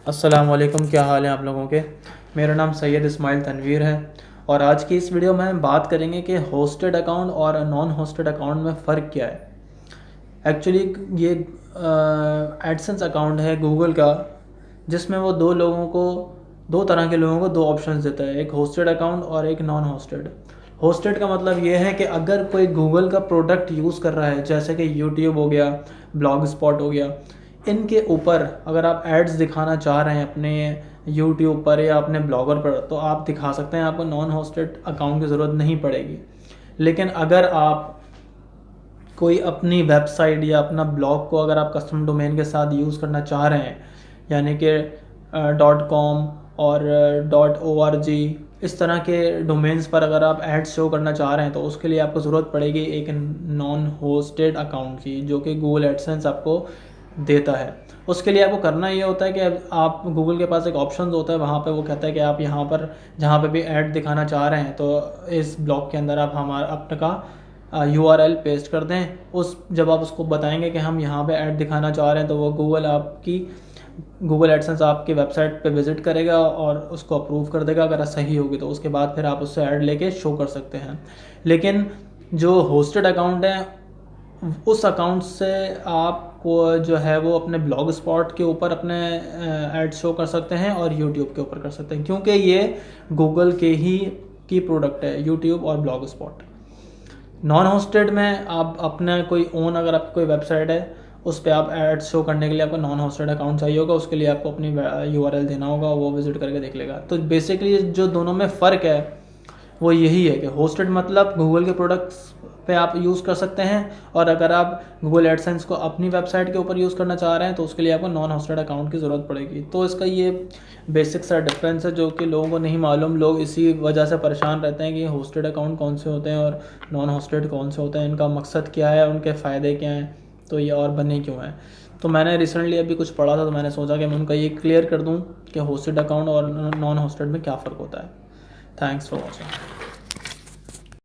अस्सलाम वालेकुम, क्या हाल है आप लोगों के। मेरा नाम सैयद इस्माइल तनवीर है और आज की इस वीडियो में हम बात करेंगे कि होस्टेड अकाउंट और नॉन होस्टेड अकाउंट में फ़र्क क्या है। एक्चुअली ये एडसेंस अकाउंट है गूगल का, जिसमें वो दो तरह के लोगों को दो ऑप्शंस देता है, एक होस्टेड अकाउंट और एक नॉन होस्टेड। होस्टेड का मतलब ये है कि अगर कोई गूगल का प्रोडक्ट यूज़ कर रहा है, जैसे कि यूट्यूब हो गया, ब्लॉग स्पॉट हो गया, इनके ऊपर अगर आप एड्स दिखाना चाह रहे हैं अपने यूट्यूब पर या अपने ब्लॉगर पर, तो आप दिखा सकते हैं, आपको नॉन होस्टेड अकाउंट की ज़रूरत नहीं पड़ेगी। लेकिन अगर आप कोई अपनी वेबसाइट या अपना ब्लॉग को अगर आप कस्टम डोमेन के साथ यूज़ करना चाह रहे हैं, यानी कि .com और .org, इस तरह के डोमेन्स पर अगर आप एड्स शो करना चाह रहे हैं, तो उसके लिए आपको ज़रूरत पड़ेगी एक नॉन होस्टेड अकाउंट की, जो कि गूगल एडसेंस आपको देता है। उसके लिए आपको करना ये होता है कि आप गूगल के पास एक ऑप्शन होता है, वहाँ पे वो कहता है कि आप यहाँ पर जहाँ पे भी ऐड दिखाना चाह रहे हैं, तो इस ब्लॉग के अंदर आप हमारा अपना URL पेस्ट कर दें। जब आप उसको बताएंगे कि हम यहाँ पे ऐड दिखाना चाह रहे हैं, तो वो गूगल एडसेंस आपकी वेबसाइट पे विज़िट करेगा और उसको अप्रूव कर देगा। अगर सही होगी तो उसके बाद फिर आप उससे ऐड लेके शो कर सकते हैं। लेकिन जो होस्टेड अकाउंट है, उस अकाउंट से आपको जो है वो अपने ब्लॉग स्पॉट के ऊपर अपने ऐड शो कर सकते हैं और यूट्यूब के ऊपर कर सकते हैं, क्योंकि ये गूगल के ही की प्रोडक्ट है, यूट्यूब और ब्लॉग स्पॉट। नॉन होस्टेड में आप अपना कोई ओन, अगर आपकी कोई वेबसाइट है, उस पर आप ऐड शो करने के लिए आपको नॉन होस्टेड अकाउंट चाहिए होगा। उसके लिए आपको अपनी URL देना होगा, वो विजिट करके देख लेगा। तो बेसिकली जो दोनों में फ़र्क है वो यही है कि होस्टेड मतलब गूगल के प्रोडक्ट्स पे आप यूज़ कर सकते हैं, और अगर आप गूगल एडसेंस को अपनी वेबसाइट के ऊपर यूज़ करना चाह रहे हैं, तो उसके लिए आपको नॉन होस्टेड अकाउंट की ज़रूरत पड़ेगी। तो इसका ये बेसिक सा डिफरेंस है, जो कि लोगों को नहीं मालूम। लोग इसी वजह से परेशान रहते हैं कि होस्टेड अकाउंट कौन से होते हैं और नॉन होस्टेड कौन से होते हैं, इनका मकसद क्या है, उनके फ़ायदे क्या हैं, तो ये और बने क्यों हैं। तो मैंने रिसेंटली अभी कुछ पढ़ा था, तो मैंने सोचा कि मैं उनका ये क्लियर कर दूँ कि होस्टेड अकाउंट और नॉन होस्टेड में क्या फ़र्क होता है। Thanks for watching.